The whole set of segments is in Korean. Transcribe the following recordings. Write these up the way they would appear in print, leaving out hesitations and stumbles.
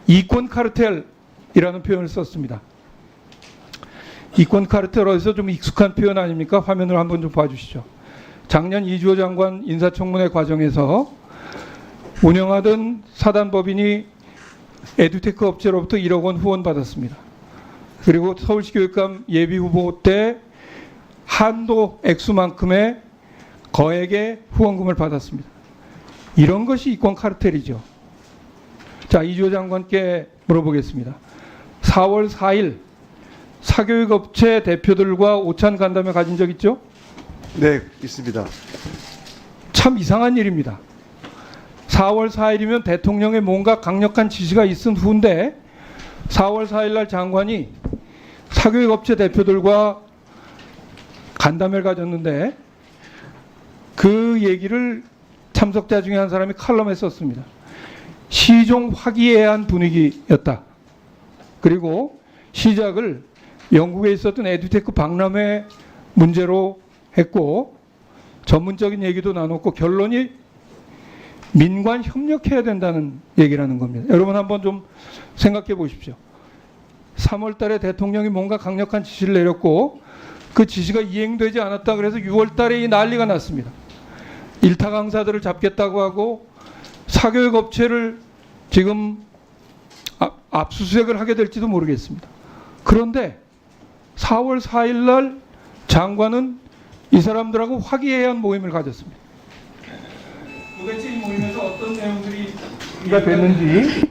이권 카르텔이라는 표현을 썼습니다. 이권 카르텔 어디서 좀 익숙한 표현 아닙니까? 화면을 한번 좀 봐주시죠. 작년 이주호 장관 인사청문회 과정에서 운영하던 사단법인이 에듀테크 업체로부터 1억 원 후원 받았습니다. 그리고 서울시 교육감 예비후보 때 한도 액수만큼의 거액의 후원금을 받았습니다. 이런 것이 이권 카르텔이죠. 자, 이주호 장관께 물어보겠습니다. 4월 4일 사교육업체 대표들과 오찬 간담회 가진 적 있죠? 네, 있습니다. 참 이상한 일입니다. 4월 4일이면 대통령의 뭔가 강력한 지시가 있은 후인데 4월 4일 날 장관이 사교육업체 대표들과 간담회를 가졌는데 그 얘기를 참석자 중에 한 사람이 칼럼에 썼습니다. 시종 화기애애한 분위기였다. 그리고 시작을 영국에 있었던 에듀테크 박람회 문제로 했고 전문적인 얘기도 나눴고 결론이 민관 협력해야 된다는 얘기라는 겁니다. 여러분 한번 좀 생각해 보십시오. 3월 달에 대통령이 뭔가 강력한 지시를 내렸고 그 지시가 이행되지 않았다 그래서 6월 달에 이 난리가 났습니다. 일타 강사들을 잡겠다고 하고 사교육 업체를 지금 압수수색을 하게 될지도 모르겠습니다. 그런데 4월 4일 날 장관은 이 사람들하고 화기애애한 모임을 가졌습니다. 도대체 이 모임에서 어떤 내용들이 됐는지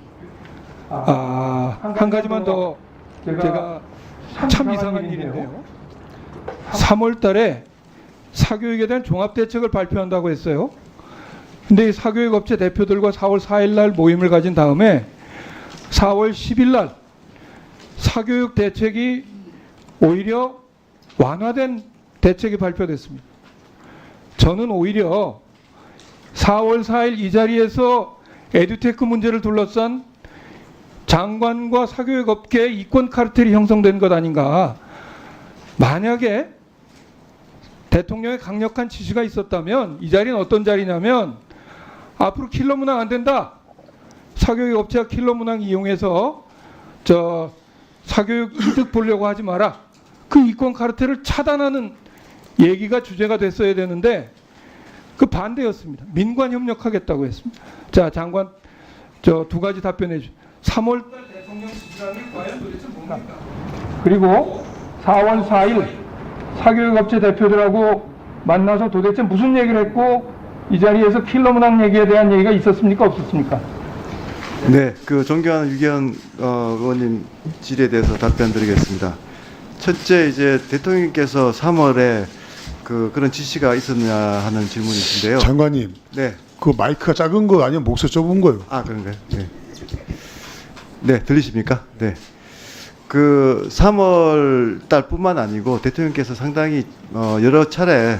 한 가지만 더 제가 참 이상한 일인데요. 3월 달에 사교육에 대한 종합대책을 발표한다고 했어요. 근데 이 사교육업체 대표들과 4월 4일 날 모임을 가진 다음에 4월 10일 날 사교육 대책이 오히려 완화된 대책이 발표됐습니다. 저는 오히려 4월 4일 이 자리에서 에듀테크 문제를 둘러싼 장관과 사교육업계의 이권 카르텔이 형성된 것 아닌가. 만약에 대통령의 강력한 지시가 있었다면 이 자리는 어떤 자리냐면 앞으로 킬러 문항 안 된다. 사교육 업체가 킬러 문항 이용해서 사교육 이득 보려고 하지 마라. 그 이권 카르텔을 차단하는 얘기가 주제가 됐어야 되는데 그 반대였습니다. 민관 협력하겠다고 했습니다. 자, 장관 두 가지 답변해 주십시오. 3월 달 대통령 지시라는 게 과연 도대체 뭡니까? 그리고 4월 4일 사교육업체 대표들하고 만나서 도대체 무슨 얘기를 했고 이 자리에서 킬러 문항 얘기에 대한 얘기가 있었습니까? 없었습니까? 네, 그 존경하는 유기현 의원님 질의에 대해서 답변드리겠습니다. 첫째, 이제 대통령께서 3월에 그런 지시가 있었냐 하는 질문이신데요. 장관님, 네. 그 마이크가 작은 거 아니면 목소리 좁은 거요? 아, 그런가요? 네. 네, 들리십니까? 네. 그 3월 달뿐만 아니고 대통령께서 상당히 여러 차례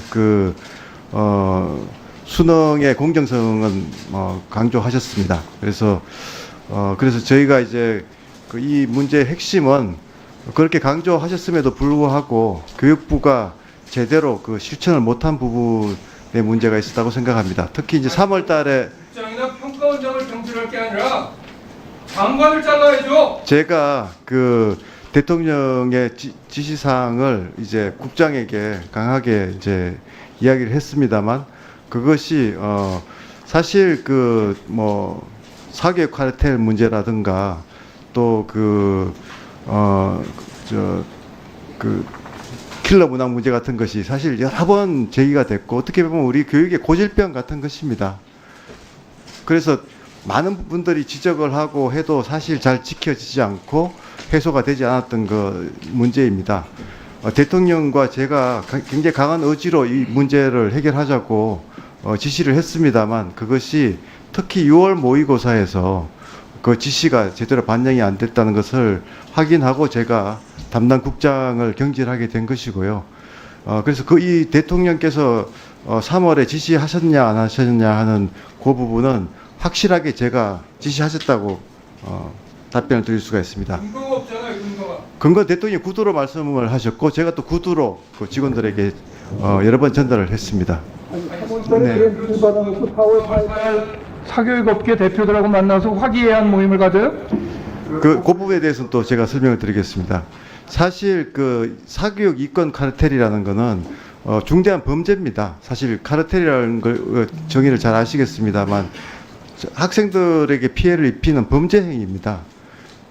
수능의 공정성은 강조하셨습니다. 그래서 저희가 이제 이 문제의 핵심은 그렇게 강조하셨음에도 불구하고 교육부가 제대로 실천을 못한 부분에 문제가 있었다고 생각합니다. 특히 이제 3월 달에 국장이나 평가원장을 경질할 게 아니라 장관을 잘라야죠. 제가 대통령의 지시사항을 이제 국장에게 강하게 이제 이야기를 했습니다만 그것이 사실 사교육 카르텔 문제라든가 또 킬러 문항 문제 같은 것이 사실 여러 번 제기가 됐고 어떻게 보면 우리 교육의 고질병 같은 것입니다. 그래서 많은 분들이 지적을 하고 해도 사실 잘 지켜지지 않고 해소가 되지 않았던 문제입니다. 대통령과 제가 굉장히 강한 의지로 이 문제를 해결하자고 지시를 했습니다만 그것이 특히 6월 모의고사에서 그 지시가 제대로 반영이 안 됐다는 것을 확인하고 제가 담당 국장을 경질하게 된 것이고요. 그래서 이 대통령께서 3월에 지시하셨냐 안 하셨냐 하는 그 부분은 확실하게 제가 지시하셨다고 답변을 드릴 수가 있습니다. 근거가 없잖아요, 근거가. 근거 대통령이 구두로 말씀을 하셨고 제가 또 구두로 그 직원들에게 여러 번 전달을 했습니다. 3월달에 받아놓고 4월 8일 사교육업계 대표들하고 만나서 화기애애한 모임을 가져요? 그 부분에 대해서는 또 제가 설명을 드리겠습니다. 사실 그 사교육 이권 카르텔이라는 거는 중대한 범죄입니다. 사실 카르텔이라는 걸 정의를 잘 아시겠습니다만 학생들에게 피해를 입히는 범죄 행위입니다.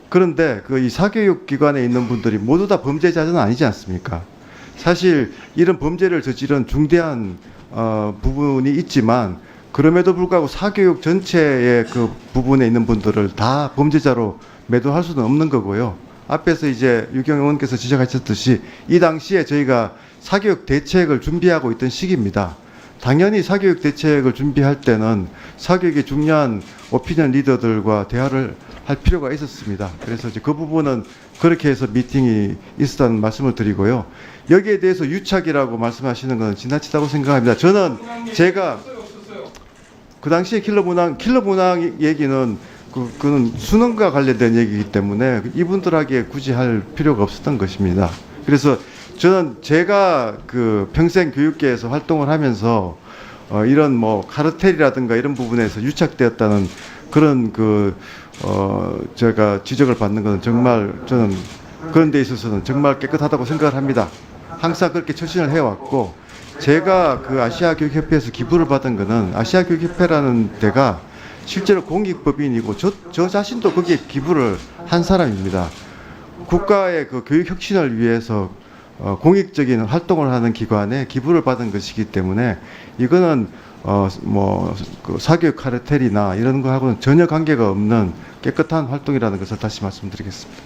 그런데 그 이 사교육 기관에 있는 분들이 모두 다 범죄자는 아니지 않습니까? 사실 이런 범죄를 저지른 중대한 부분이 있지만 그럼에도 불구하고 사교육 전체의 그 부분에 있는 분들을 다 범죄자로 매도할 수는 없는 거고요. 앞에서 이제 유경 의원께서 지적하셨듯이 이 당시에 저희가 사교육 대책을 준비하고 있던 시기입니다. 당연히 사교육 대책을 준비할 때는 사교육의 중요한 오피니언 리더들과 대화를 할 필요가 있었습니다. 그래서 이제 그 부분은 그렇게 해서 미팅이 있었다는 말씀을 드리고요. 여기에 대해서 유착이라고 말씀하시는 것은 지나치다고 생각합니다. 저는 제가 그 당시에 킬러 문항 얘기는 그는 수능과 관련된 얘기이기 때문에 이분들에게 굳이 할 필요가 없었던 것입니다. 그래서 저는 제가 그 평생 교육계에서 활동을 하면서 이런 뭐 카르텔이라든가 이런 부분에서 유착되었다는 그런 제가 지적을 받는 것은 정말 저는 그런 데 있어서는 정말 깨끗하다고 생각을 합니다. 항상 그렇게 처신을 해왔고 제가 그 아시아교육협회에서 기부를 받은 거는 아시아교육협회라는 데가 실제로 공익법인이고 저 자신도 거기에 기부를 한 사람입니다. 국가의 그 교육 혁신을 위해서 공익적인 활동을 하는 기관에 기부를 받은 것이기 때문에 이거는 그 사교육 카르텔이나 이런 거하고는 전혀 관계가 없는 깨끗한 활동이라는 것을 다시 말씀드리겠습니다.